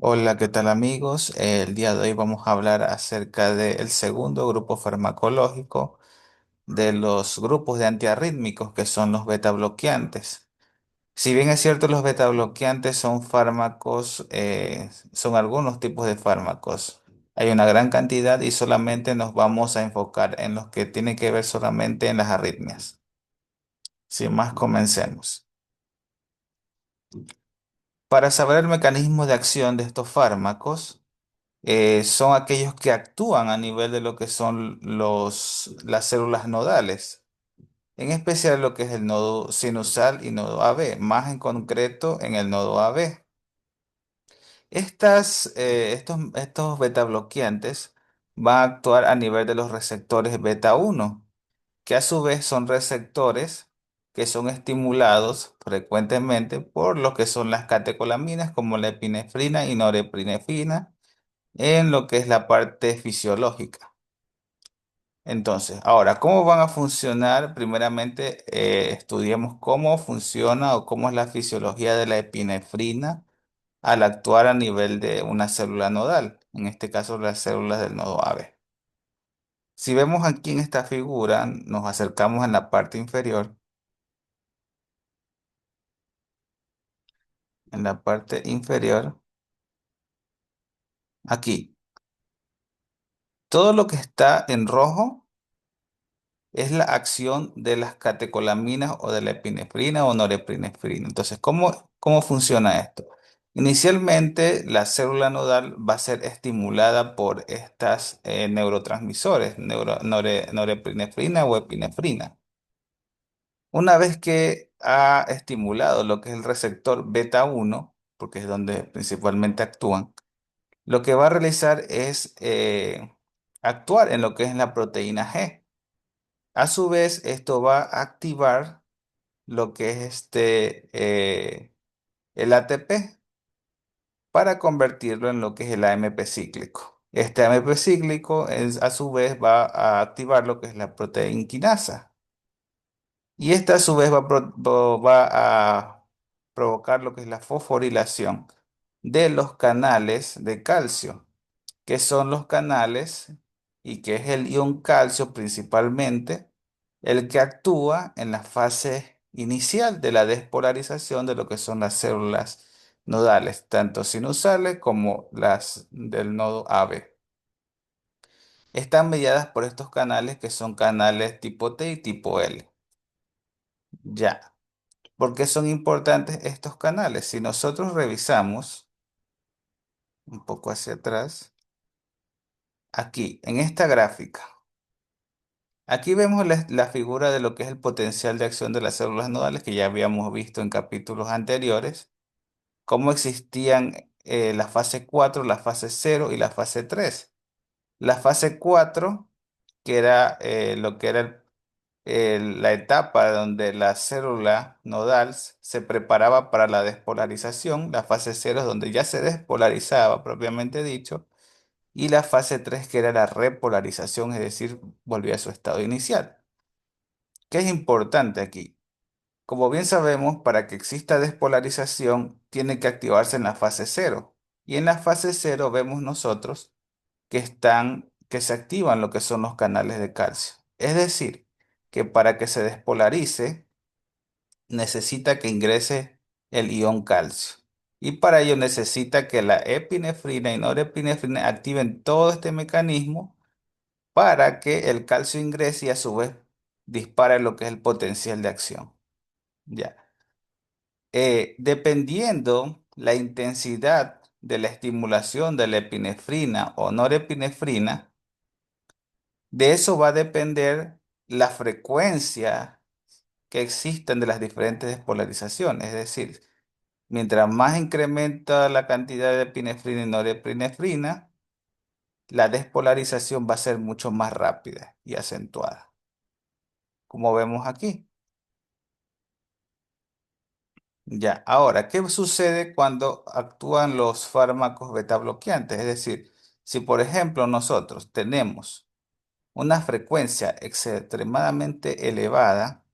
Hola, ¿qué tal amigos? El día de hoy vamos a hablar acerca del segundo grupo farmacológico de los grupos de antiarrítmicos que son los beta bloqueantes. Si bien es cierto, los beta bloqueantes son fármacos, son algunos tipos de fármacos. Hay una gran cantidad y solamente nos vamos a enfocar en los que tienen que ver solamente en las arritmias. Sin más, comencemos. Para saber el mecanismo de acción de estos fármacos, son aquellos que actúan a nivel de lo que son las células nodales, en especial lo que es el nodo sinusal y nodo AB, más en concreto en el nodo AB. Estos beta bloqueantes van a actuar a nivel de los receptores beta 1, que a su vez son receptores que son estimulados frecuentemente por lo que son las catecolaminas como la epinefrina y norepinefrina en lo que es la parte fisiológica. Entonces, ahora, ¿cómo van a funcionar? Primeramente, estudiemos cómo funciona o cómo es la fisiología de la epinefrina al actuar a nivel de una célula nodal, en este caso las células del nodo AB. Si vemos aquí en esta figura, nos acercamos en la parte inferior. En la parte inferior, aquí, todo lo que está en rojo es la acción de las catecolaminas o de la epinefrina o norepinefrina. Entonces, ¿cómo funciona esto? Inicialmente, la célula nodal va a ser estimulada por estas neurotransmisores, norepinefrina o epinefrina. Una vez que ha estimulado lo que es el receptor beta 1, porque es donde principalmente actúan, lo que va a realizar es actuar en lo que es la proteína G. A su vez, esto va a activar lo que es el ATP para convertirlo en lo que es el AMP cíclico. Este AMP cíclico a su vez va a activar lo que es la proteína quinasa. Y esta a su vez va a provocar lo que es la fosforilación de los canales de calcio, que son los canales y que es el ion calcio principalmente el que actúa en la fase inicial de la despolarización de lo que son las células nodales, tanto sinusales como las del nodo AB. Están mediadas por estos canales que son canales tipo T y tipo L. Ya. ¿Por qué son importantes estos canales? Si nosotros revisamos un poco hacia atrás, aquí, en esta gráfica, aquí vemos la figura de lo que es el potencial de acción de las células nodales que ya habíamos visto en capítulos anteriores, cómo existían la fase 4, la fase 0 y la fase 3. La fase 4, que era lo que era la etapa donde la célula nodal se preparaba para la despolarización, la fase 0 es donde ya se despolarizaba propiamente dicho, y la fase 3 que era la repolarización, es decir, volvía a su estado inicial. ¿Qué es importante aquí? Como bien sabemos, para que exista despolarización, tiene que activarse en la fase 0. Y en la fase 0 vemos nosotros que se activan lo que son los canales de calcio. Es decir, que para que se despolarice, necesita que ingrese el ion calcio. Y para ello necesita que la epinefrina y norepinefrina activen todo este mecanismo para que el calcio ingrese y a su vez dispare lo que es el potencial de acción. Ya. Dependiendo la intensidad de la estimulación de la epinefrina o norepinefrina, de eso va a depender la frecuencia que existen de las diferentes despolarizaciones. Es decir, mientras más incrementa la cantidad de epinefrina y norepinefrina, la despolarización va a ser mucho más rápida y acentuada, como vemos aquí. Ya, ahora, ¿qué sucede cuando actúan los fármacos beta bloqueantes? Es decir, si por ejemplo nosotros tenemos una frecuencia extremadamente elevada,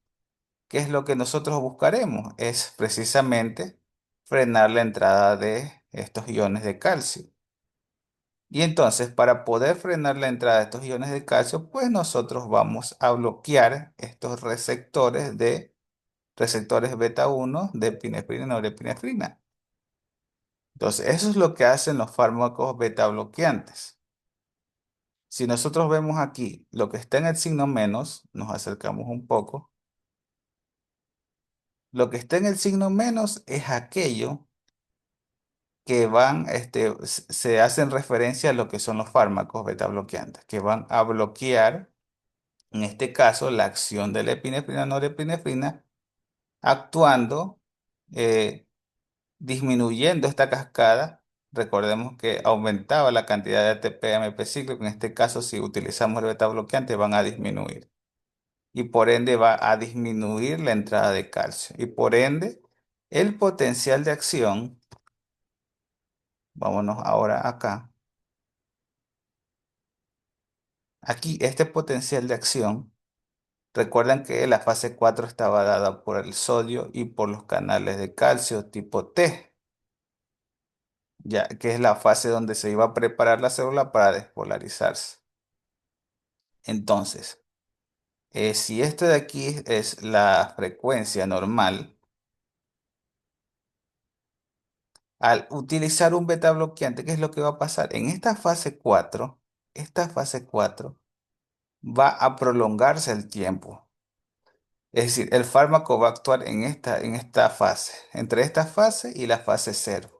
¿qué es lo que nosotros buscaremos? Es precisamente frenar la entrada de estos iones de calcio. Y entonces, para poder frenar la entrada de estos iones de calcio, pues nosotros vamos a bloquear estos receptores beta 1 de epinefrina y norepinefrina. Entonces, eso es lo que hacen los fármacos beta bloqueantes. Si nosotros vemos aquí lo que está en el signo menos, nos acercamos un poco. Lo que está en el signo menos es aquello que se hacen referencia a lo que son los fármacos beta bloqueantes, que van a bloquear, en este caso, la acción de la epinefrina, norepinefrina, actuando, eh, disminuyendo esta cascada. Recordemos que aumentaba la cantidad de ATP AMP cíclico, en este caso, si utilizamos el beta bloqueante, van a disminuir. Y por ende va a disminuir la entrada de calcio. Y por ende, el potencial de acción, vámonos ahora acá. Aquí, este potencial de acción, recuerdan que la fase 4 estaba dada por el sodio y por los canales de calcio tipo T, ya que es la fase donde se iba a preparar la célula para despolarizarse. Entonces, si esto de aquí es la frecuencia normal, al utilizar un beta bloqueante, ¿qué es lo que va a pasar? En esta fase 4 va a prolongarse el tiempo. Es decir, el fármaco va a actuar en esta fase, entre esta fase y la fase cero.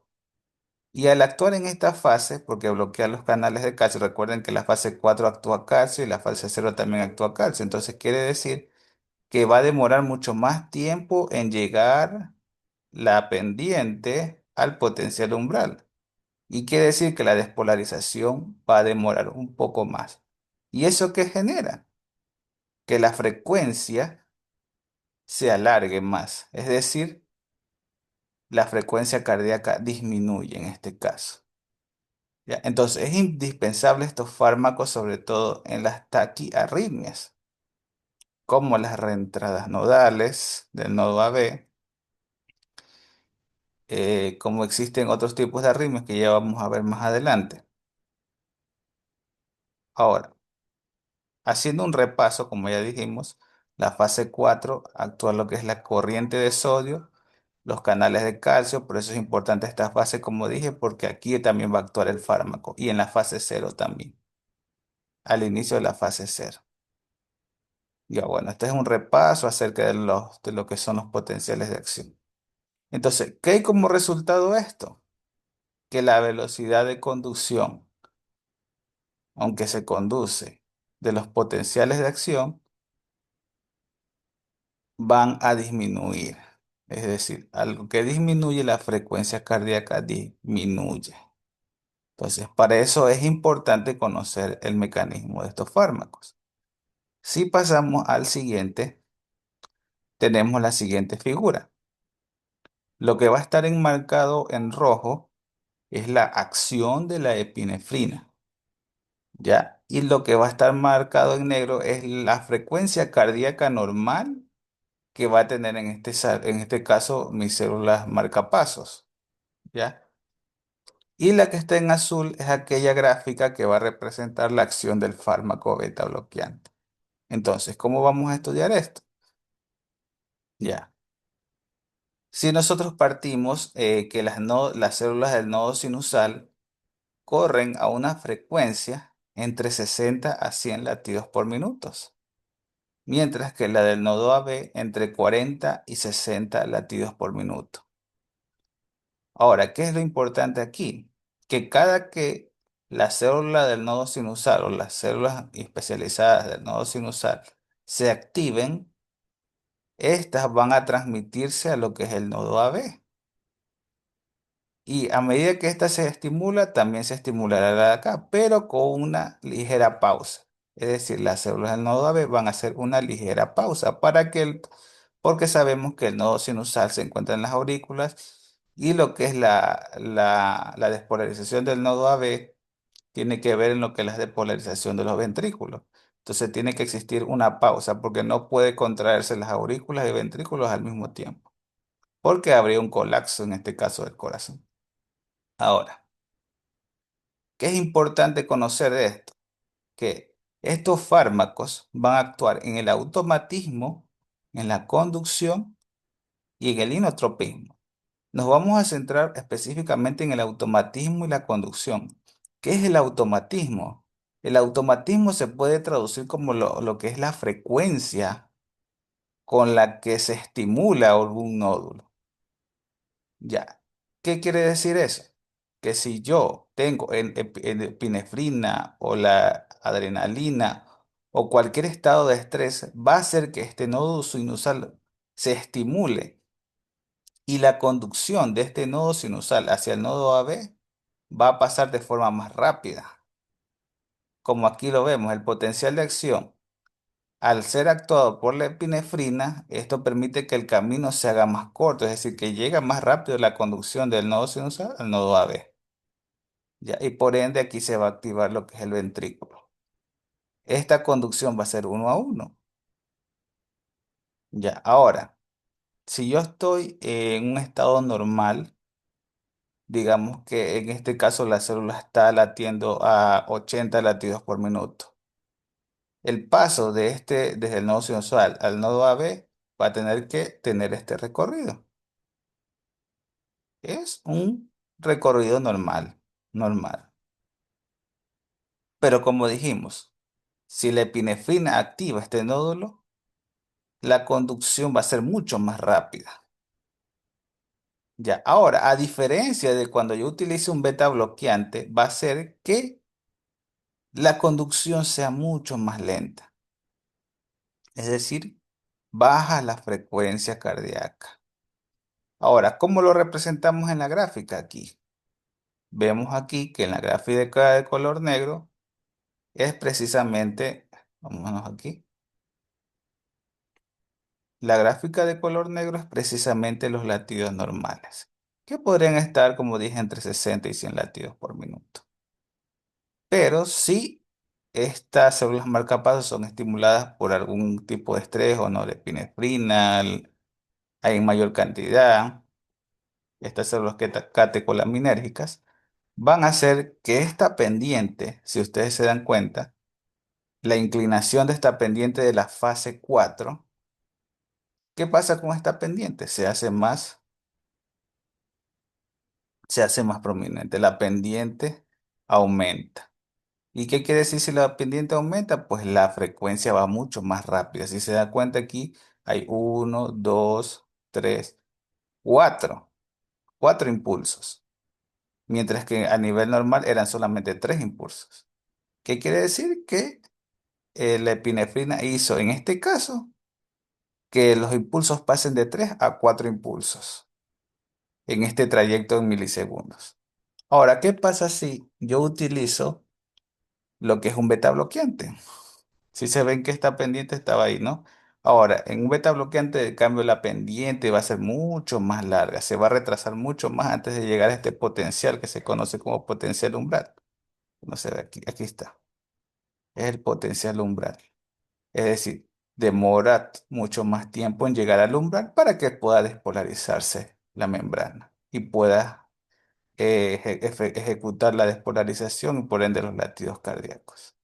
Y al actuar en esta fase, porque bloquea los canales de calcio, recuerden que la fase 4 actúa calcio y la fase cero también actúa calcio. Entonces quiere decir que va a demorar mucho más tiempo en llegar la pendiente al potencial umbral. Y quiere decir que la despolarización va a demorar un poco más. ¿Y eso qué genera? Que la frecuencia se alargue más. Es decir, la frecuencia cardíaca disminuye en este caso. ¿Ya? Entonces, es indispensable estos fármacos, sobre todo en las taquiarritmias, como las reentradas nodales del nodo AB, como existen otros tipos de arritmias que ya vamos a ver más adelante. Ahora, haciendo un repaso, como ya dijimos, la fase 4 actúa lo que es la corriente de sodio, los canales de calcio, por eso es importante esta fase, como dije, porque aquí también va a actuar el fármaco y en la fase cero también, al inicio de la fase cero. Ya bueno, este es un repaso acerca de lo que son los potenciales de acción. Entonces, ¿qué hay como resultado de esto? Que la velocidad de conducción, aunque se conduce de los potenciales de acción, van a disminuir. Es decir, algo que disminuye la frecuencia cardíaca disminuye. Entonces, para eso es importante conocer el mecanismo de estos fármacos. Si pasamos al siguiente, tenemos la siguiente figura. Lo que va a estar enmarcado en rojo es la acción de la epinefrina, ¿ya? Y lo que va a estar marcado en negro es la frecuencia cardíaca normal que va a tener en este caso mis células marcapasos, ¿ya? Y la que está en azul es aquella gráfica que va a representar la acción del fármaco beta bloqueante. Entonces, ¿cómo vamos a estudiar esto? Ya. Si nosotros partimos que las células del nodo sinusal corren a una frecuencia entre 60 a 100 latidos por minuto, mientras que la del nodo AB entre 40 y 60 latidos por minuto. Ahora, ¿qué es lo importante aquí? Que cada que la célula del nodo sinusal o las células especializadas del nodo sinusal se activen, estas van a transmitirse a lo que es el nodo AB. Y a medida que esta se estimula, también se estimulará la de acá, pero con una ligera pausa. Es decir, las células del nodo AB van a hacer una ligera pausa porque sabemos que el nodo sinusal se encuentra en las aurículas y lo que es la despolarización del nodo AB tiene que ver en lo que es la despolarización de los ventrículos. Entonces tiene que existir una pausa porque no puede contraerse las aurículas y ventrículos al mismo tiempo, porque habría un colapso en este caso del corazón. Ahora, ¿qué es importante conocer de esto? Que estos fármacos van a actuar en el automatismo, en la conducción y en el inotropismo. Nos vamos a centrar específicamente en el automatismo y la conducción. ¿Qué es el automatismo? El automatismo se puede traducir como lo que es la frecuencia con la que se estimula algún nódulo. Ya. ¿Qué quiere decir eso? Que si yo tengo epinefrina o la adrenalina o cualquier estado de estrés, va a hacer que este nodo sinusal se estimule y la conducción de este nodo sinusal hacia el nodo AB va a pasar de forma más rápida. Como aquí lo vemos, el potencial de acción, al ser actuado por la epinefrina, esto permite que el camino se haga más corto, es decir, que llega más rápido la conducción del nodo sinusal al nodo AB. Ya, y por ende aquí se va a activar lo que es el ventrículo. Esta conducción va a ser uno a uno. Ya, ahora, si yo estoy en un estado normal, digamos que en este caso la célula está latiendo a 80 latidos por minuto. El paso de desde el nodo sinusal al nodo AB va a tener que tener este recorrido. Es un recorrido normal, normal. Pero como dijimos, si la epinefrina activa este nódulo, la conducción va a ser mucho más rápida. Ya, ahora, a diferencia de cuando yo utilice un beta bloqueante, va a ser que la conducción sea mucho más lenta. Es decir, baja la frecuencia cardíaca. Ahora, ¿cómo lo representamos en la gráfica aquí? Vemos aquí que en la gráfica de color negro es precisamente, vámonos aquí, la gráfica de color negro es precisamente los latidos normales, que podrían estar, como dije, entre 60 y 100 latidos por minuto. Pero si estas células marcapasos son estimuladas por algún tipo de estrés o norepinefrina, hay en mayor cantidad, estas células catecolaminérgicas, van a hacer que esta pendiente, si ustedes se dan cuenta, la inclinación de esta pendiente de la fase 4, ¿qué pasa con esta pendiente? Se hace más prominente, la pendiente aumenta. ¿Y qué quiere decir si la pendiente aumenta? Pues la frecuencia va mucho más rápida. Si se da cuenta aquí, hay uno, dos, tres, cuatro impulsos, mientras que a nivel normal eran solamente tres impulsos. ¿Qué quiere decir? Que la epinefrina hizo, en este caso, que los impulsos pasen de 3 a 4 impulsos en este trayecto en milisegundos. Ahora, ¿qué pasa si yo utilizo lo que es un beta bloqueante? Si se ven que esta pendiente estaba ahí, ¿no? Ahora, en un beta bloqueante, de cambio, la pendiente va a ser mucho más larga, se va a retrasar mucho más antes de llegar a este potencial que se conoce como potencial umbral. No se ve aquí, aquí está. Es el potencial umbral. Es decir, demora mucho más tiempo en llegar al umbral para que pueda despolarizarse la membrana y pueda ejecutar la despolarización y por ende los latidos cardíacos.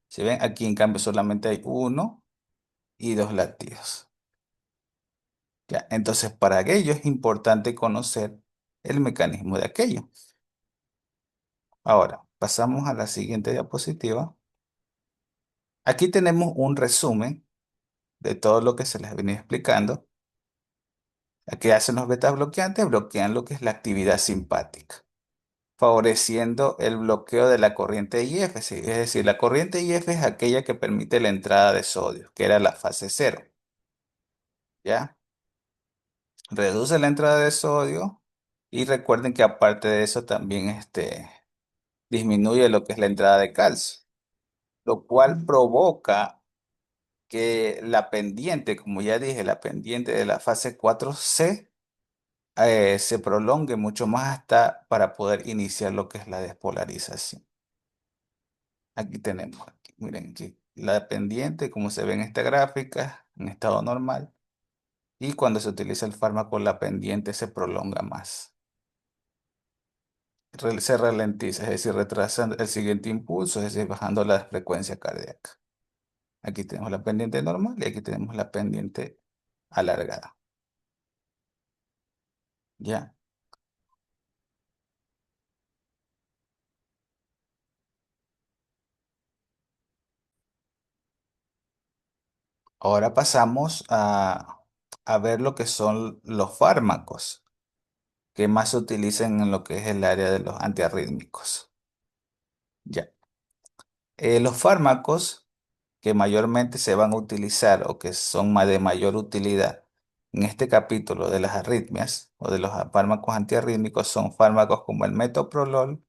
Si ven, aquí en cambio solamente hay uno y dos latidos. Ya, entonces para aquello es importante conocer el mecanismo de aquello. Ahora, pasamos a la siguiente diapositiva. Aquí tenemos un resumen de todo lo que se les venía explicando. ¿Qué hacen los betas bloqueantes? Bloquean lo que es la actividad simpática, favoreciendo el bloqueo de la corriente IF. Sí, es decir, la corriente IF es aquella que permite la entrada de sodio, que era la fase cero. ¿Ya? Reduce la entrada de sodio y recuerden que aparte de eso también disminuye lo que es la entrada de calcio, lo cual provoca que la pendiente, como ya dije, la pendiente de la fase 4C se prolongue mucho más hasta para poder iniciar lo que es la despolarización. Aquí tenemos, miren, aquí, la pendiente, como se ve en esta gráfica, en estado normal, y cuando se utiliza el fármaco, la pendiente se prolonga más. se ralentiza, es decir, retrasa el siguiente impulso, es decir, bajando la frecuencia cardíaca. Aquí tenemos la pendiente normal y aquí tenemos la pendiente alargada. ¿Ya? Ahora pasamos a ver lo que son los fármacos que más se utilizan en lo que es el área de los antiarrítmicos. Ya. Los fármacos que mayormente se van a utilizar o que son de mayor utilidad en este capítulo de las arritmias o de los fármacos antiarrítmicos son fármacos como el metoprolol,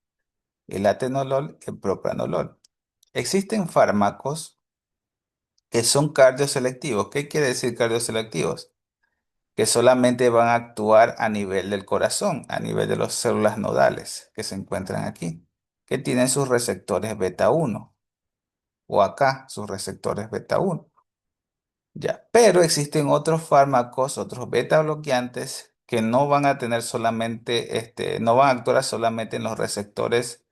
el atenolol y el propranolol. Existen fármacos que son cardioselectivos. ¿Qué quiere decir cardioselectivos? Que solamente van a actuar a nivel del corazón, a nivel de las células nodales que se encuentran aquí, que tienen sus receptores beta uno o acá sus receptores beta uno. Ya, pero existen otros fármacos, otros beta bloqueantes que no van a tener solamente, no van a actuar solamente en los receptores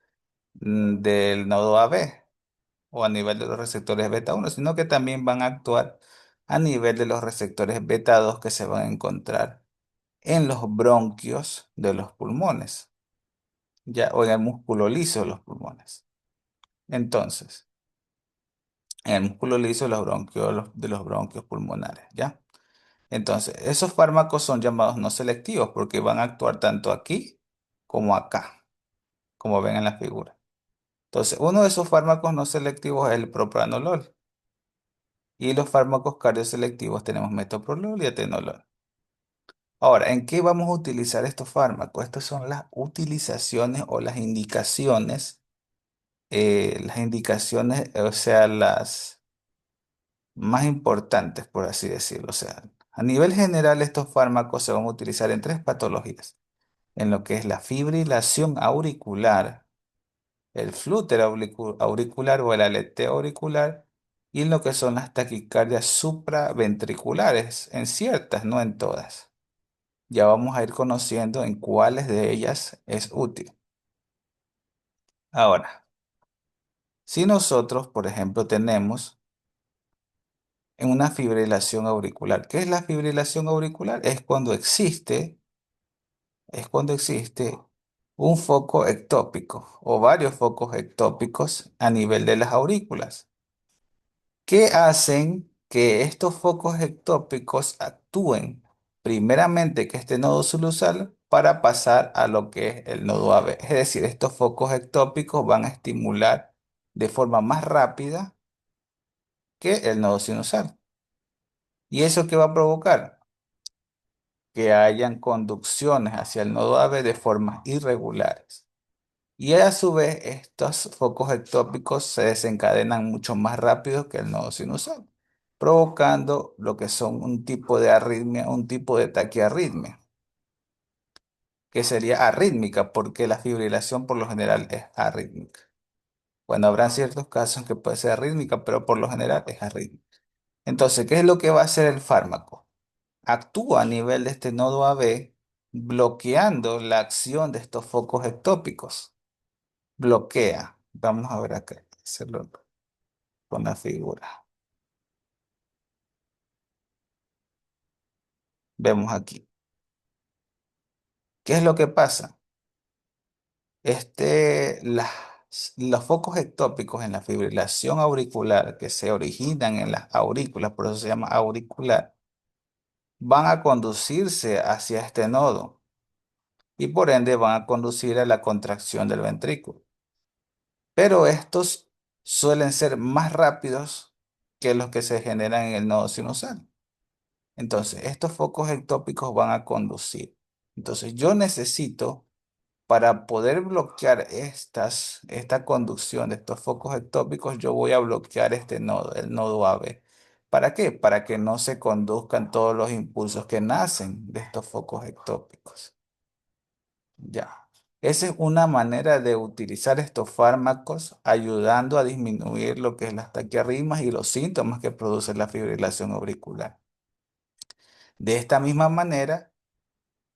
del nodo AB o a nivel de los receptores beta uno, sino que también van a actuar a nivel de los receptores beta 2 que se van a encontrar en los bronquios de los pulmones, ya, o en el músculo liso de los pulmones. Entonces, en el músculo liso de los bronquios, de los bronquios pulmonares, ¿ya? Entonces, esos fármacos son llamados no selectivos porque van a actuar tanto aquí como acá, como ven en la figura. Entonces, uno de esos fármacos no selectivos es el propranolol y los fármacos cardioselectivos tenemos metoprolol y atenolol. Ahora, ¿en qué vamos a utilizar estos fármacos? Estas son las utilizaciones o las indicaciones, o sea, las más importantes, por así decirlo. O sea, a nivel general, estos fármacos se van a utilizar en tres patologías, en lo que es la fibrilación auricular, el flúter auricular o el aleteo auricular, y en lo que son las taquicardias supraventriculares, en ciertas, no en todas. Ya vamos a ir conociendo en cuáles de ellas es útil. Ahora, si nosotros, por ejemplo, tenemos en una fibrilación auricular, ¿qué es la fibrilación auricular? Es cuando existe un foco ectópico o varios focos ectópicos a nivel de las aurículas, que hacen que estos focos ectópicos actúen primeramente que este nodo sinusal para pasar a lo que es el nodo AB. Es decir, estos focos ectópicos van a estimular de forma más rápida que el nodo sinusal. ¿Y eso qué va a provocar? Que hayan conducciones hacia el nodo AB de formas irregulares. Y a su vez, estos focos ectópicos se desencadenan mucho más rápido que el nodo sinusal, provocando lo que son un tipo de arritmia, un tipo de taquiarritmia, que sería arrítmica, porque la fibrilación por lo general es arrítmica. Bueno, habrán ciertos casos que puede ser arrítmica, pero por lo general es arrítmica. Entonces, ¿qué es lo que va a hacer el fármaco? Actúa a nivel de este nodo AB, bloqueando la acción de estos focos ectópicos. Bloquea. Vamos a ver acá, hacerlo con la figura. Vemos aquí. ¿Qué es lo que pasa? Los focos ectópicos en la fibrilación auricular que se originan en las aurículas, por eso se llama auricular, van a conducirse hacia este nodo y por ende van a conducir a la contracción del ventrículo. Pero estos suelen ser más rápidos que los que se generan en el nodo sinusal. Entonces, estos focos ectópicos van a conducir. Entonces, yo necesito, para poder bloquear esta conducción de estos focos ectópicos, yo voy a bloquear este nodo, el nodo AB. ¿Para qué? Para que no se conduzcan todos los impulsos que nacen de estos focos ectópicos. Ya. Esa es una manera de utilizar estos fármacos ayudando a disminuir lo que es las taquiarritmias y los síntomas que produce la fibrilación auricular. De esta misma manera,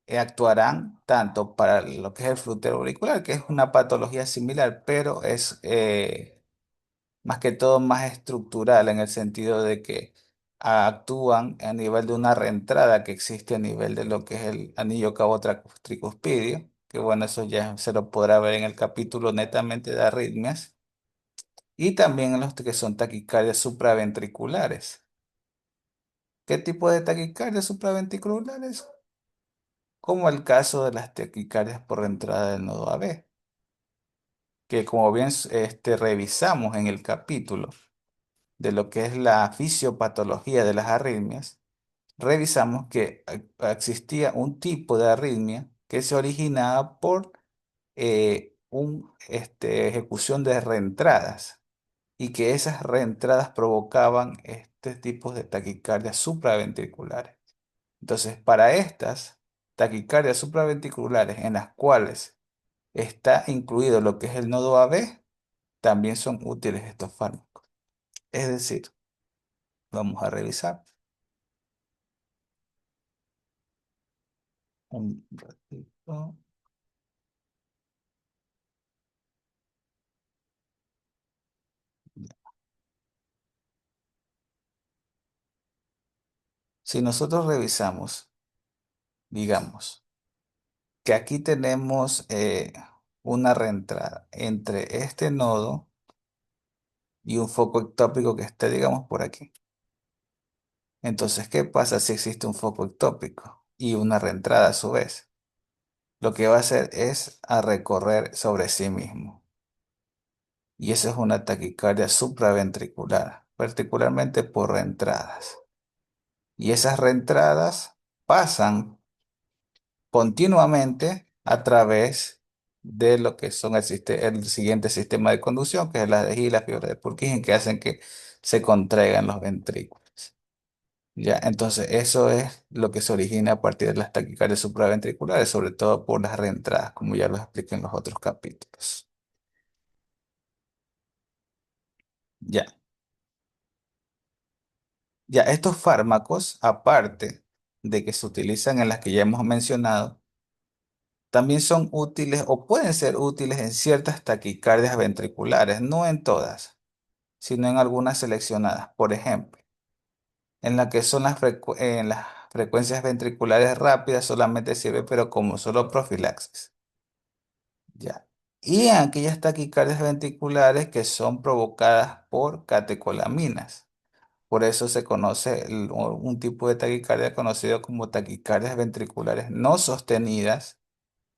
actuarán tanto para lo que es el flúter auricular, que es una patología similar, pero es más que todo más estructural en el sentido de que actúan a nivel de una reentrada que existe a nivel de lo que es el anillo cabo tricuspidio, que bueno, eso ya se lo podrá ver en el capítulo netamente de arritmias, y también en los que son taquicardias supraventriculares. ¿Qué tipo de taquicardias supraventriculares? Como el caso de las taquicardias por entrada del nodo AB, que como bien revisamos en el capítulo de lo que es la fisiopatología de las arritmias, revisamos que existía un tipo de arritmia que se originaba por ejecución de reentradas y que esas reentradas provocaban este tipo de taquicardias supraventriculares. Entonces, para estas taquicardias supraventriculares en las cuales está incluido lo que es el nodo AB, también son útiles estos fármacos. Es decir, vamos a revisar un ratito. Si nosotros revisamos, digamos, que aquí tenemos una reentrada entre este nodo y un foco ectópico que esté, digamos, por aquí. Entonces, ¿qué pasa si existe un foco ectópico y una reentrada a su vez? Lo que va a hacer es a recorrer sobre sí mismo. Y esa es una taquicardia supraventricular, particularmente por reentradas. Y esas reentradas pasan continuamente a través de lo que son el siguiente sistema de conducción, que es la de Gila, fibra de Purkinje, que hacen que se contraigan los ventrículos. Ya, entonces eso es lo que se origina a partir de las taquicardias supraventriculares, sobre todo por las reentradas, como ya lo expliqué en los otros capítulos. Ya, ya estos fármacos, aparte de que se utilizan en las que ya hemos mencionado, también son útiles o pueden ser útiles en ciertas taquicardias ventriculares, no en todas, sino en algunas seleccionadas. Por ejemplo, en la que son en las frecuencias ventriculares rápidas solamente sirve, pero como solo profilaxis. Ya. Y en aquellas taquicardias ventriculares que son provocadas por catecolaminas. Por eso se conoce un tipo de taquicardia conocido como taquicardias ventriculares no sostenidas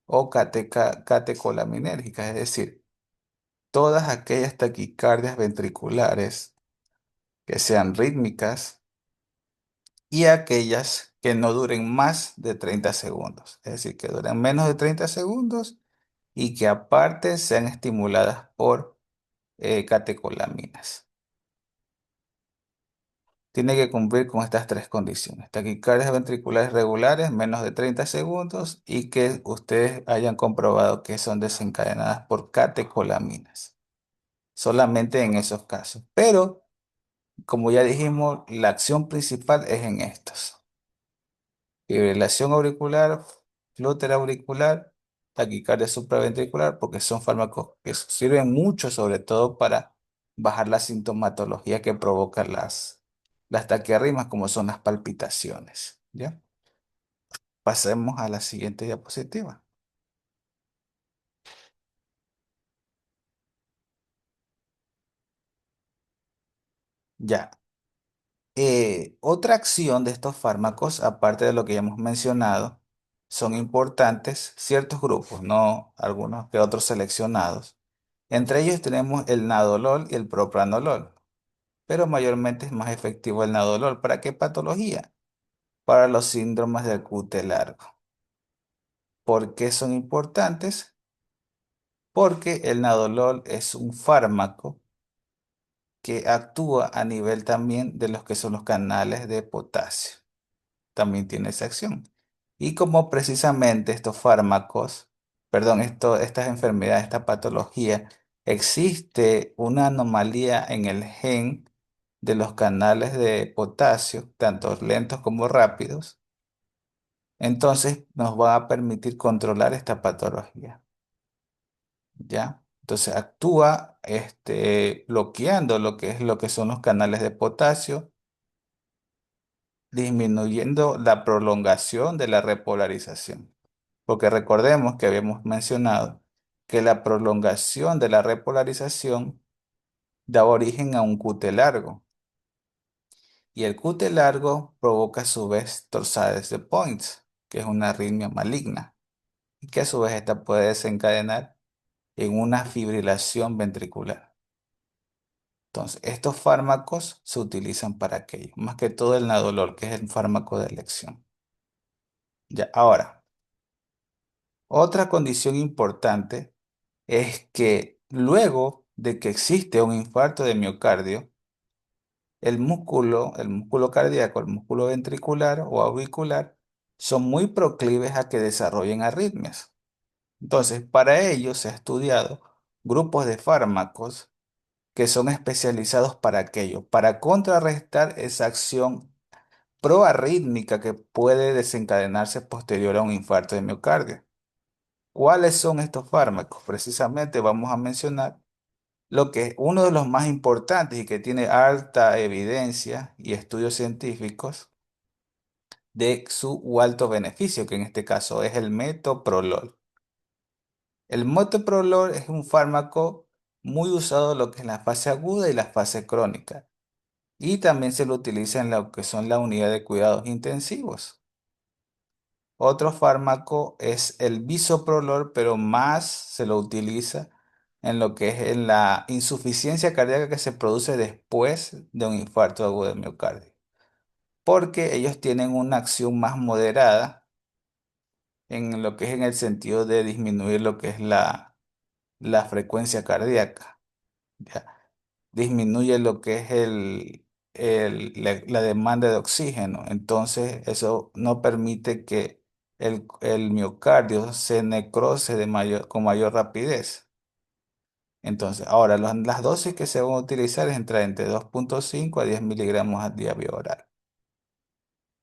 o catecolaminérgicas, es decir, todas aquellas taquicardias ventriculares que sean rítmicas y aquellas que no duren más de 30 segundos, es decir, que duren menos de 30 segundos y que aparte sean estimuladas por catecolaminas. Tiene que cumplir con estas tres condiciones: taquicardias ventriculares regulares, menos de 30 segundos y que ustedes hayan comprobado que son desencadenadas por catecolaminas. Solamente en esos casos. Pero, como ya dijimos, la acción principal es en estos: fibrilación auricular, flúter auricular, taquicardia supraventricular, porque son fármacos que sirven mucho, sobre todo para bajar la sintomatología que provocan las taquiarritmias, como son las palpitaciones. ¿Ya? Pasemos a la siguiente diapositiva. Ya. Otra acción de estos fármacos, aparte de lo que ya hemos mencionado, son importantes ciertos grupos, no algunos que otros seleccionados. Entre ellos tenemos el nadolol y el propranolol, pero mayormente es más efectivo el nadolol. ¿Para qué patología? Para los síndromes del QT largo. ¿Por qué son importantes? Porque el nadolol es un fármaco que actúa a nivel también de los que son los canales de potasio. También tiene esa acción. Y como precisamente estos fármacos, perdón, estas enfermedades, esta patología, existe una anomalía en el gen de los canales de potasio, tanto lentos como rápidos, Entonces nos va a permitir controlar esta patología, ¿ya? Entonces actúa bloqueando lo que son los canales de potasio, disminuyendo la prolongación de la repolarización. Porque recordemos que habíamos mencionado que la prolongación de la repolarización da origen a un QT largo. Y el QT largo provoca a su vez torsades de Points, que es una arritmia maligna, y que a su vez esta puede desencadenar en una fibrilación ventricular. Entonces, estos fármacos se utilizan para aquello, más que todo el nadolol, que es el fármaco de elección. Ya, ahora, otra condición importante es que luego de que existe un infarto de miocardio, el músculo cardíaco, el músculo ventricular o auricular, son muy proclives a que desarrollen arritmias. Entonces, para ello se ha estudiado grupos de fármacos que son especializados para aquello, para contrarrestar esa acción proarrítmica que puede desencadenarse posterior a un infarto de miocardio. ¿Cuáles son estos fármacos? Precisamente vamos a mencionar lo que es uno de los más importantes y que tiene alta evidencia y estudios científicos de su alto beneficio, que en este caso es el metoprolol. El metoprolol es un fármaco muy usado en lo que es la fase aguda y la fase crónica. Y también se lo utiliza en lo que son la unidad de cuidados intensivos. Otro fármaco es el bisoprolol, pero más se lo utiliza en lo que es en la insuficiencia cardíaca que se produce después de un infarto agudo de miocardio, porque ellos tienen una acción más moderada en lo que es en el sentido de disminuir lo que es la frecuencia cardíaca. ¿Ya? Disminuye lo que es la demanda de oxígeno. Entonces, eso no permite que el miocardio se necrose con mayor rapidez. Entonces, ahora las dosis que se van a utilizar es entre 2,5 a 10 miligramos al día vía oral.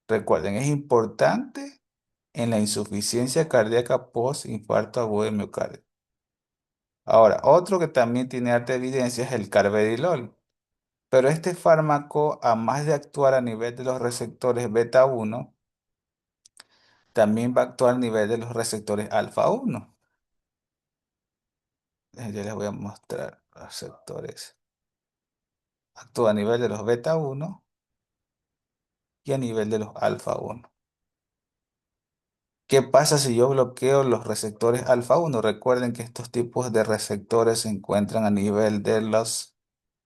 Recuerden, es importante en la insuficiencia cardíaca post-infarto agudo de miocardio. Ahora, otro que también tiene alta evidencia es el carvedilol. Pero este fármaco, a más de actuar a nivel de los receptores beta 1, también va a actuar a nivel de los receptores alfa 1. Ya les voy a mostrar los receptores. Actúa a nivel de los beta 1 y a nivel de los alfa 1. ¿Qué pasa si yo bloqueo los receptores alfa 1? Recuerden que estos tipos de receptores se encuentran a nivel de los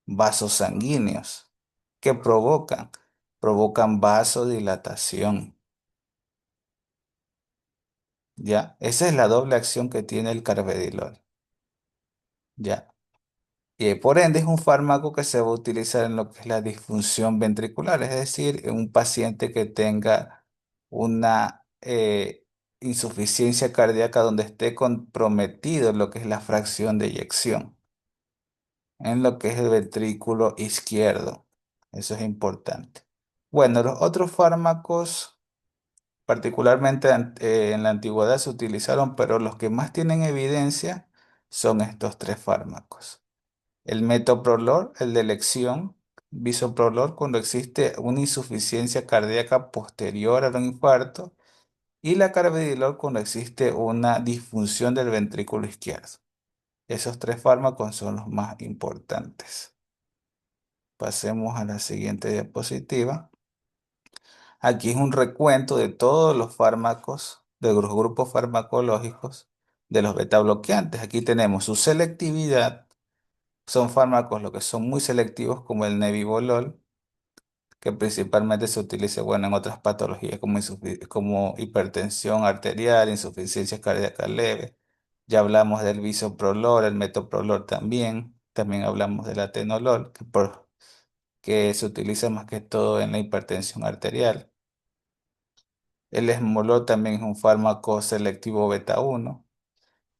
vasos sanguíneos. ¿Qué provocan? Provocan vasodilatación. ¿Ya? Esa es la doble acción que tiene el carvedilol. ¿Ya? Y por ende es un fármaco que se va a utilizar en lo que es la disfunción ventricular, es decir, en un paciente que tenga una insuficiencia cardíaca donde esté comprometido lo que es la fracción de eyección, en lo que es el ventrículo izquierdo. Eso es importante. Bueno, los otros fármacos, particularmente en la antigüedad, se utilizaron, pero los que más tienen evidencia son estos tres fármacos. El metoprolol, el de elección, bisoprolol cuando existe una insuficiencia cardíaca posterior a un infarto y la carvedilol cuando existe una disfunción del ventrículo izquierdo. Esos tres fármacos son los más importantes. Pasemos a la siguiente diapositiva. Aquí es un recuento de todos los fármacos, de los grupos farmacológicos de los beta bloqueantes. Aquí tenemos su selectividad. Son fármacos lo que son muy selectivos como el nebivolol, que principalmente se utiliza, bueno, en otras patologías como hipertensión arterial, insuficiencia cardíaca leve. Ya hablamos del bisoprolol, el metoprolol también. También hablamos del atenolol, que se utiliza más que todo en la hipertensión arterial. El esmolol también es un fármaco selectivo beta 1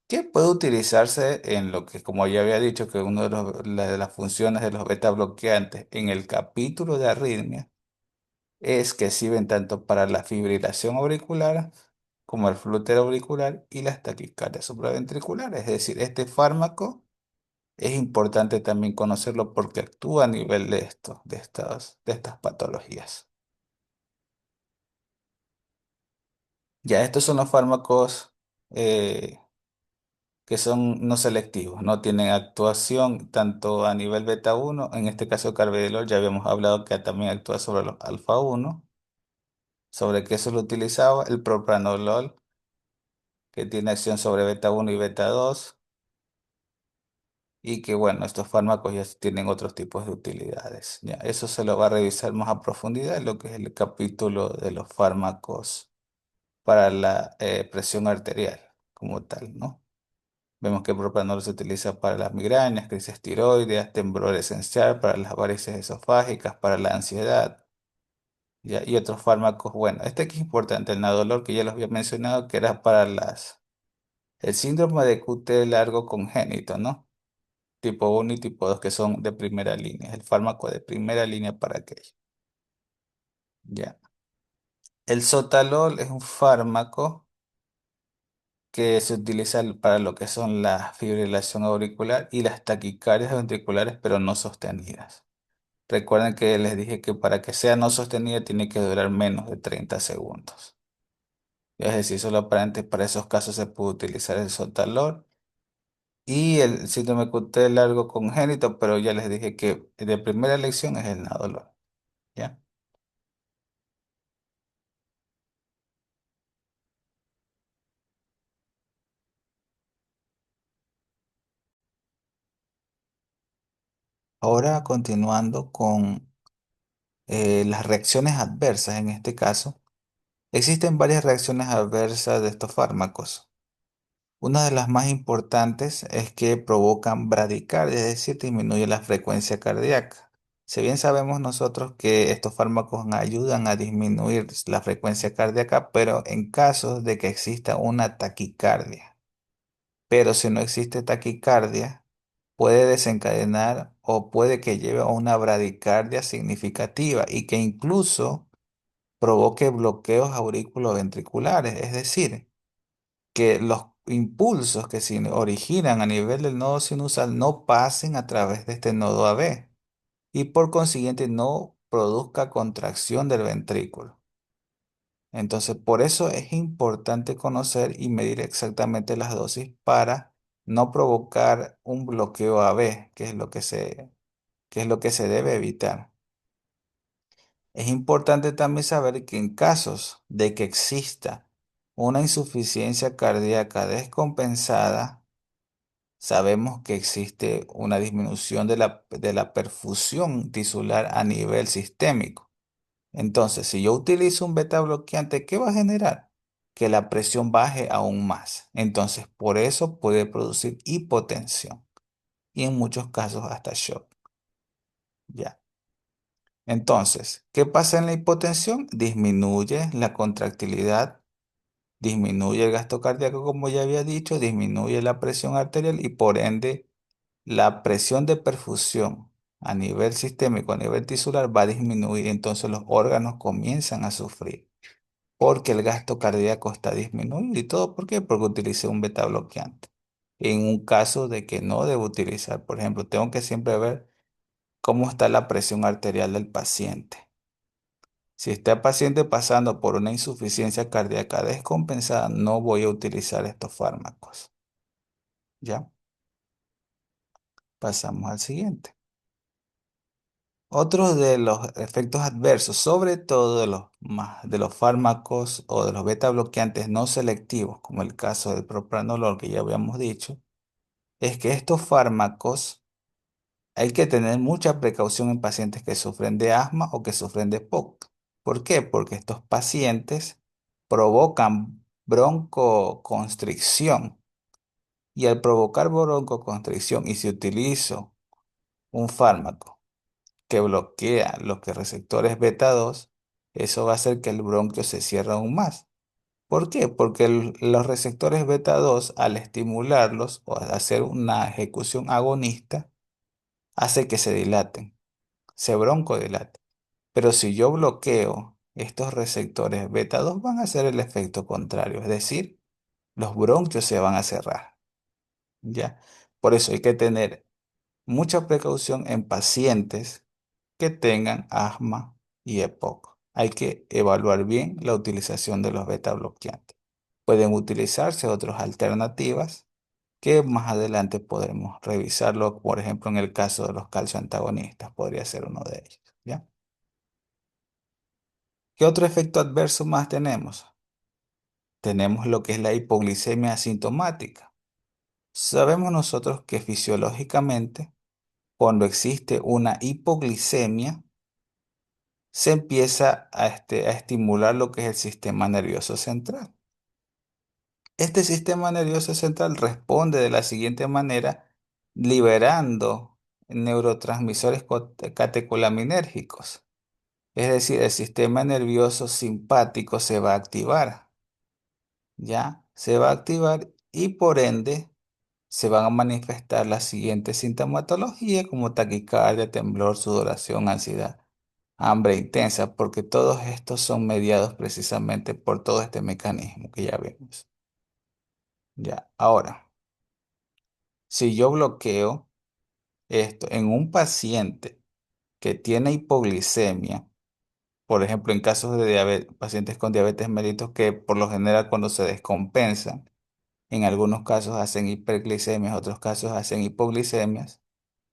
que puede utilizarse en lo que, como ya había dicho, que una de las funciones de los beta bloqueantes en el capítulo de arritmia es que sirven tanto para la fibrilación auricular como el flúter auricular y las taquicardias supraventriculares. Es decir, este fármaco es importante también conocerlo porque actúa a nivel de esto, de estas patologías. Ya estos son los fármacos eh, que son no selectivos, no tienen actuación tanto a nivel beta uno, en este caso carvedilol, ya habíamos hablado que también actúa sobre los alfa uno, sobre qué se lo utilizaba, el propranolol, que tiene acción sobre beta uno y beta 2 y que bueno, estos fármacos ya tienen otros tipos de utilidades. Ya, eso se lo va a revisar más a profundidad en lo que es el capítulo de los fármacos para la presión arterial como tal, ¿no? Vemos que el propranolol se utiliza para las migrañas, crisis tiroideas, temblor esencial, para las varices esofágicas, para la ansiedad, ¿ya? Y otros fármacos, bueno, este que es importante, el nadolol, que ya los había mencionado, que era para el síndrome de QT largo congénito, ¿no? Tipo uno y tipo 2 que son de primera línea, el fármaco de primera línea para aquello, ¿ya? El sotalol es un fármaco que se utiliza para lo que son la fibrilación auricular y las taquicardias ventriculares, pero no sostenidas. Recuerden que les dije que para que sea no sostenida tiene que durar menos de 30 segundos. Es decir, solo para esos casos se puede utilizar el sotalol y el síndrome QT largo congénito, pero ya les dije que de primera elección es el nadolol, ¿ya? Ahora continuando con las reacciones adversas en este caso, existen varias reacciones adversas de estos fármacos. Una de las más importantes es que provocan bradicardia, es decir, disminuye la frecuencia cardíaca. Si bien sabemos nosotros que estos fármacos ayudan a disminuir la frecuencia cardíaca, pero en casos de que exista una taquicardia. Pero si no existe taquicardia, puede desencadenar o puede que lleve a una bradicardia significativa y que incluso provoque bloqueos auriculoventriculares, es decir, que los impulsos que se originan a nivel del nodo sinusal no pasen a través de este nodo AB y por consiguiente no produzca contracción del ventrículo. Entonces, por eso es importante conocer y medir exactamente las dosis para no provocar un bloqueo AB, que es lo que se debe evitar. Es importante también saber que en casos de que exista una insuficiencia cardíaca descompensada, sabemos que existe una disminución de la perfusión tisular a nivel sistémico. Entonces, si yo utilizo un beta bloqueante, ¿qué va a generar? Que la presión baje aún más. Entonces, por eso puede producir hipotensión y en muchos casos hasta shock. Ya. Entonces, ¿qué pasa en la hipotensión? Disminuye la contractilidad, disminuye el gasto cardíaco, como ya había dicho, disminuye la presión arterial y por ende la presión de perfusión a nivel sistémico, a nivel tisular, va a disminuir. Entonces los órganos comienzan a sufrir porque el gasto cardíaco está disminuido. ¿Y todo por qué? Porque utilicé un beta bloqueante. En un caso de que no debo utilizar, por ejemplo, tengo que siempre ver cómo está la presión arterial del paciente. Si está el paciente pasando por una insuficiencia cardíaca descompensada, no voy a utilizar estos fármacos. ¿Ya? Pasamos al siguiente. Otros de los efectos adversos, sobre todo de los fármacos o de los beta bloqueantes no selectivos, como el caso del propranolol que ya habíamos dicho, es que estos fármacos hay que tener mucha precaución en pacientes que sufren de asma o que sufren de POC. ¿Por qué? Porque estos pacientes provocan broncoconstricción y al provocar broncoconstricción y si utilizo un fármaco que bloquea los que receptores beta 2, eso va a hacer que el bronquio se cierre aún más. ¿Por qué? Porque los receptores beta 2, al estimularlos o al hacer una ejecución agonista, hace que se dilaten, se broncodilaten. Pero si yo bloqueo estos receptores beta 2 van a hacer el efecto contrario, es decir, los bronquios se van a cerrar, ¿ya? Por eso hay que tener mucha precaución en pacientes que tengan asma y EPOC. Hay que evaluar bien la utilización de los beta bloqueantes. Pueden utilizarse otras alternativas que más adelante podremos revisarlo, por ejemplo, en el caso de los calcioantagonistas, podría ser uno de ellos, ¿ya? ¿Qué otro efecto adverso más tenemos? Tenemos lo que es la hipoglicemia asintomática. Sabemos nosotros que fisiológicamente, cuando existe una hipoglicemia, se empieza a estimular lo que es el sistema nervioso central. Este sistema nervioso central responde de la siguiente manera, liberando neurotransmisores catecolaminérgicos. Es decir, el sistema nervioso simpático se va a activar, ¿ya? Se va a activar y por ende se van a manifestar las siguientes sintomatologías como taquicardia, temblor, sudoración, ansiedad, hambre intensa, porque todos estos son mediados precisamente por todo este mecanismo que ya vemos. Ya, ahora, si yo bloqueo esto en un paciente que tiene hipoglicemia, por ejemplo, en casos de pacientes con diabetes mellitus que por lo general cuando se descompensan, en algunos casos hacen hiperglicemias, otros casos hacen hipoglicemias.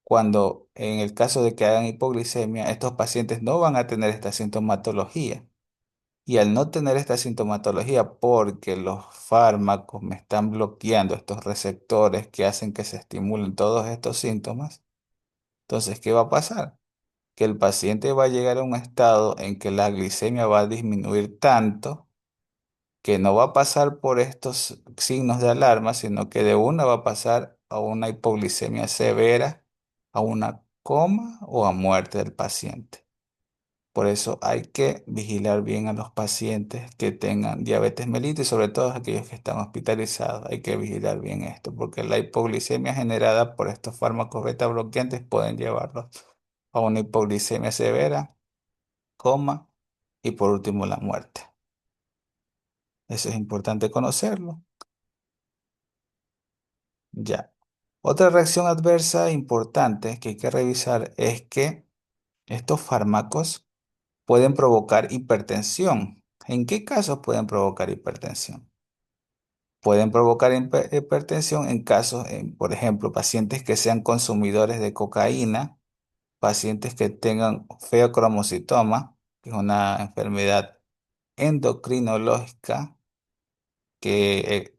Cuando en el caso de que hagan hipoglicemia, estos pacientes no van a tener esta sintomatología. Y al no tener esta sintomatología, porque los fármacos me están bloqueando estos receptores que hacen que se estimulen todos estos síntomas, entonces, ¿qué va a pasar? Que el paciente va a llegar a un estado en que la glicemia va a disminuir tanto que no va a pasar por estos signos de alarma, sino que de una va a pasar a una hipoglicemia severa, a una coma o a muerte del paciente. Por eso hay que vigilar bien a los pacientes que tengan diabetes mellitus y sobre todo aquellos que están hospitalizados. Hay que vigilar bien esto porque la hipoglicemia generada por estos fármacos beta bloqueantes pueden llevarlos a una hipoglicemia severa, coma y por último la muerte. Eso es importante conocerlo. Ya. Otra reacción adversa importante que hay que revisar es que estos fármacos pueden provocar hipertensión. ¿En qué casos pueden provocar hipertensión? Pueden provocar hipertensión en casos, por ejemplo, pacientes que sean consumidores de cocaína, pacientes que tengan feocromocitoma, que es una enfermedad endocrinológica que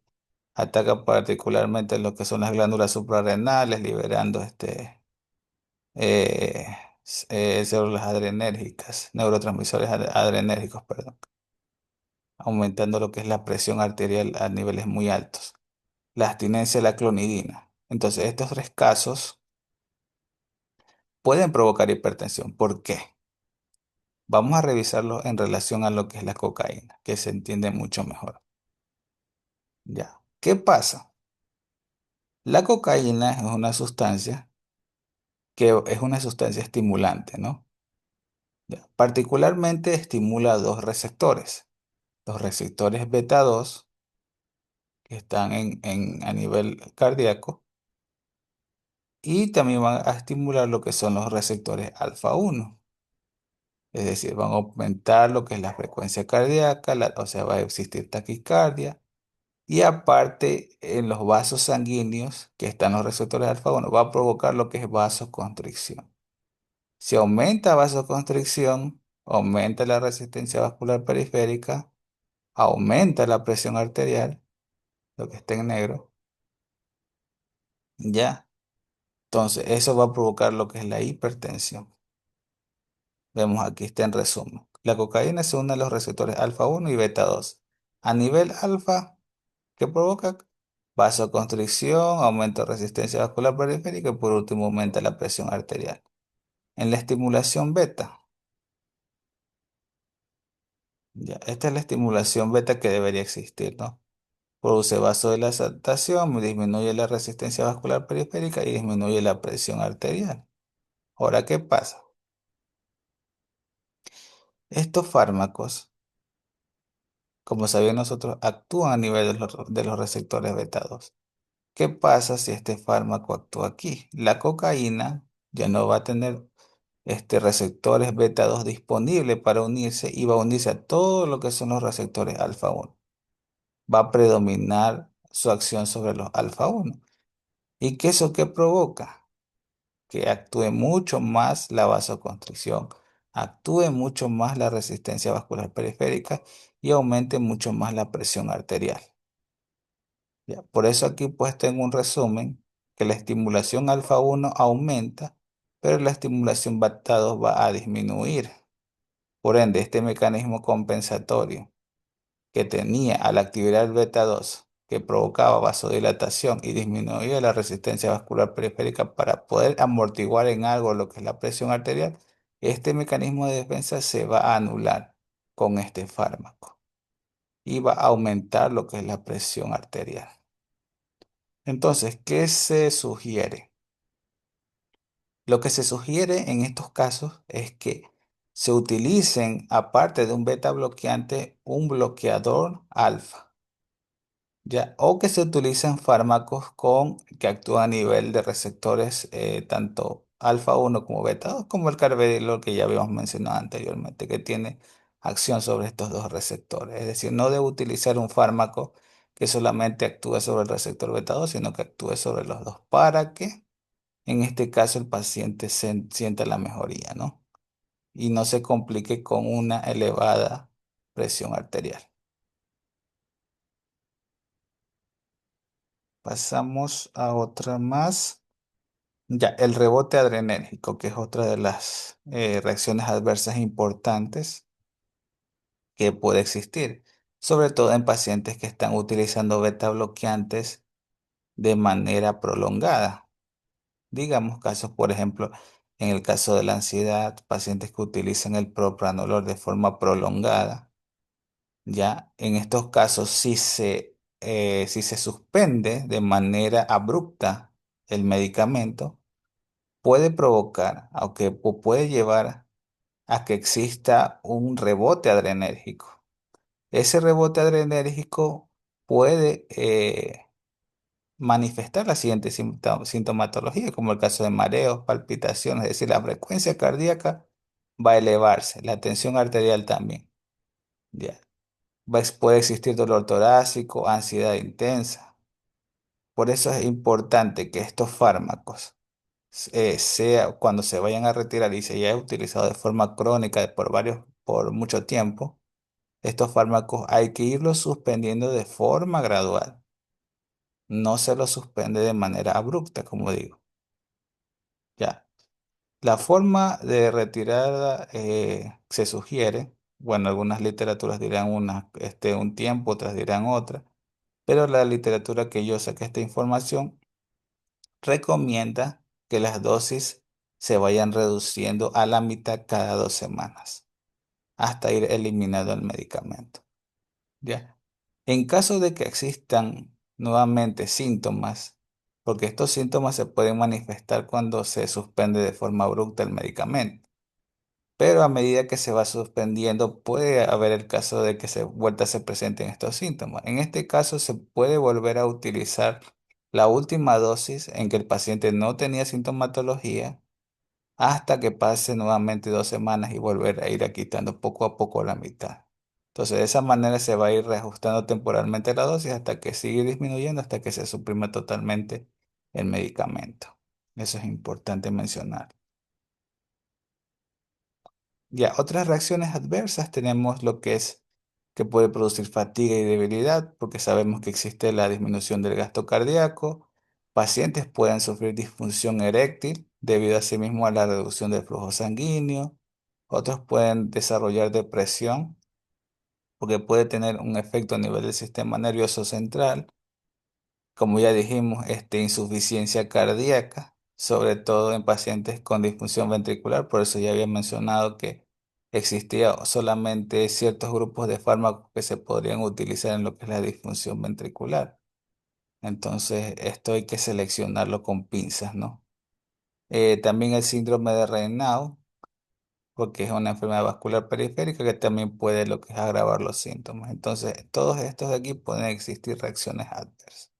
ataca particularmente lo que son las glándulas suprarrenales, liberando eh, células adrenérgicas, neurotransmisores adrenérgicos, perdón, aumentando lo que es la presión arterial a niveles muy altos. La abstinencia de la clonidina. Entonces, estos tres casos pueden provocar hipertensión. ¿Por qué? Vamos a revisarlo en relación a lo que es la cocaína, que se entiende mucho mejor. Ya. ¿Qué pasa? La cocaína es una sustancia estimulante, ¿no? Ya. Particularmente estimula dos receptores. Los receptores beta 2 que están a nivel cardíaco y también van a estimular lo que son los receptores alfa 1. Es decir, van a aumentar lo que es la frecuencia cardíaca, o sea, va a existir taquicardia. Y aparte, en los vasos sanguíneos que están los receptores alfa 1, va a provocar lo que es vasoconstricción. Si aumenta vasoconstricción, aumenta la resistencia vascular periférica, aumenta la presión arterial, lo que está en negro, ¿ya? Entonces, eso va a provocar lo que es la hipertensión. Vemos aquí está en resumen. La cocaína se une a los receptores alfa 1 y beta 2. A nivel alfa, ¿qué provoca? Vasoconstricción, aumento de resistencia vascular periférica y por último aumenta la presión arterial. En la estimulación beta, ya, esta es la estimulación beta que debería existir, ¿no? Produce vasodilatación, disminuye la resistencia vascular periférica y disminuye la presión arterial. Ahora, ¿qué pasa? Estos fármacos, como sabían nosotros, actúan a nivel de los receptores betados. ¿Qué pasa si este fármaco actúa aquí? La cocaína ya no va a tener receptores beta 2 disponibles para unirse y va a unirse a todo lo que son los receptores alfa 1. Va a predominar su acción sobre los alfa 1. ¿Y qué eso qué provoca? Que actúe mucho más la vasoconstricción, actúe mucho más la resistencia vascular periférica y aumente mucho más la presión arterial. ¿Ya? Por eso aquí pues tengo un resumen que la estimulación alfa 1 aumenta, pero la estimulación beta 2 va a disminuir. Por ende, este mecanismo compensatorio que tenía al activar el beta 2, que provocaba vasodilatación y disminuía la resistencia vascular periférica para poder amortiguar en algo lo que es la presión arterial, este mecanismo de defensa se va a anular con este fármaco y va a aumentar lo que es la presión arterial. Entonces, ¿qué se sugiere? Lo que se sugiere en estos casos es que se utilicen, aparte de un beta bloqueante, un bloqueador alfa, ¿ya? O que se utilicen fármacos que actúan a nivel de receptores tanto alfa 1 como beta 2, como el carvedilol que ya habíamos mencionado anteriormente, que tiene acción sobre estos dos receptores. Es decir, no debe utilizar un fármaco que solamente actúe sobre el receptor beta 2, sino que actúe sobre los dos para que en este caso el paciente sienta la mejoría, ¿no? Y no se complique con una elevada presión arterial. Pasamos a otra más. Ya, el rebote adrenérgico, que es otra de las reacciones adversas importantes que puede existir, sobre todo en pacientes que están utilizando beta bloqueantes de manera prolongada. Digamos casos, por ejemplo, en el caso de la ansiedad, pacientes que utilizan el propranolol de forma prolongada. Ya, en estos casos, si se suspende de manera abrupta el medicamento, puede provocar, aunque puede llevar a que exista un rebote adrenérgico. Ese rebote adrenérgico puede manifestar la siguiente sintomatología, como el caso de mareos, palpitaciones, es decir, la frecuencia cardíaca va a elevarse, la tensión arterial también. Ya. Puede existir dolor torácico, ansiedad intensa. Por eso es importante que estos fármacos, cuando se vayan a retirar y se haya utilizado de forma crónica por mucho tiempo, estos fármacos hay que irlos suspendiendo de forma gradual. No se los suspende de manera abrupta, como digo. Ya. La forma de retirada se sugiere, bueno, algunas literaturas dirán un tiempo, otras dirán otra, pero la literatura que yo saqué esta información recomienda que las dosis se vayan reduciendo a la mitad cada 2 semanas, hasta ir eliminando el medicamento. ¿Ya? En caso de que existan nuevamente síntomas, porque estos síntomas se pueden manifestar cuando se suspende de forma abrupta el medicamento, pero a medida que se va suspendiendo puede haber el caso de que se presenten estos síntomas. En este caso se puede volver a utilizar la última dosis en que el paciente no tenía sintomatología hasta que pase nuevamente 2 semanas y volver a ir quitando poco a poco la mitad. Entonces, de esa manera se va a ir reajustando temporalmente la dosis hasta que sigue disminuyendo, hasta que se suprime totalmente el medicamento. Eso es importante mencionar. Ya, otras reacciones adversas tenemos lo que es que puede producir fatiga y debilidad, porque sabemos que existe la disminución del gasto cardíaco. Pacientes pueden sufrir disfunción eréctil debido asimismo a la reducción del flujo sanguíneo. Otros pueden desarrollar depresión, porque puede tener un efecto a nivel del sistema nervioso central. Como ya dijimos, insuficiencia cardíaca, sobre todo en pacientes con disfunción ventricular. Por eso ya había mencionado que existía solamente ciertos grupos de fármacos que se podrían utilizar en lo que es la disfunción ventricular. Entonces, esto hay que seleccionarlo con pinzas, ¿no? También el síndrome de Raynaud, porque es una enfermedad vascular periférica que también puede lo que es agravar los síntomas. Entonces, todos estos de aquí pueden existir reacciones adversas.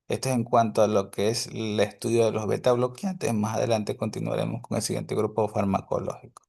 Esto es en cuanto a lo que es el estudio de los beta bloqueantes. Más adelante continuaremos con el siguiente grupo farmacológico.